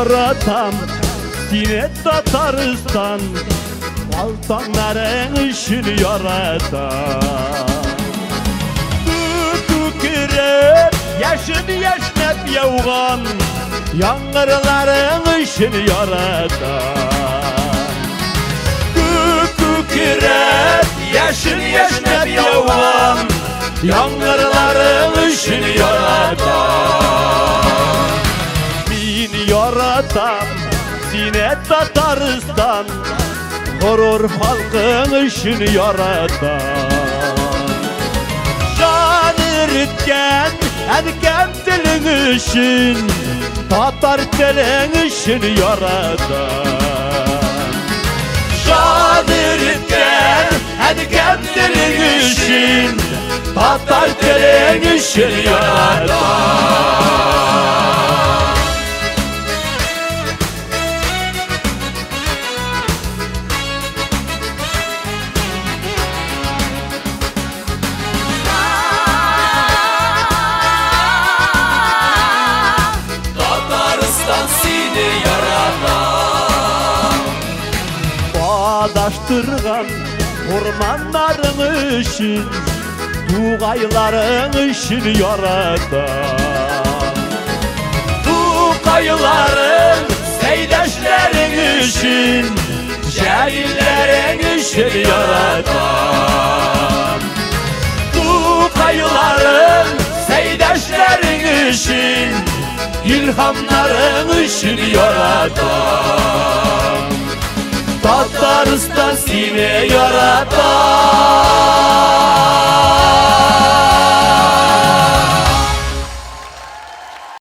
yaratam Sine Tataristan Baltanların işini yaratam Tükürüp yaşını yaşnep yavğan Yangırların işini yaratam Tükürüp yaşını yaşnep yavğan Yangırların işini yaratam Beni yaratam Sine Tataristan Horor halkın işini yaratam Can eritken erken dilin işin Tatar dilin işini yaratam Can eritken erken dilin işin Tatar dilin işini yaratam Seni yaratam Bağdaştırgan ormanların işin Tuğayların işini yaratam Tuğayların seydaşların işin Cahillerin işini yaratam Tuğayların seydaşların işin İlhamların işini yaratam Tataristan seni yaratam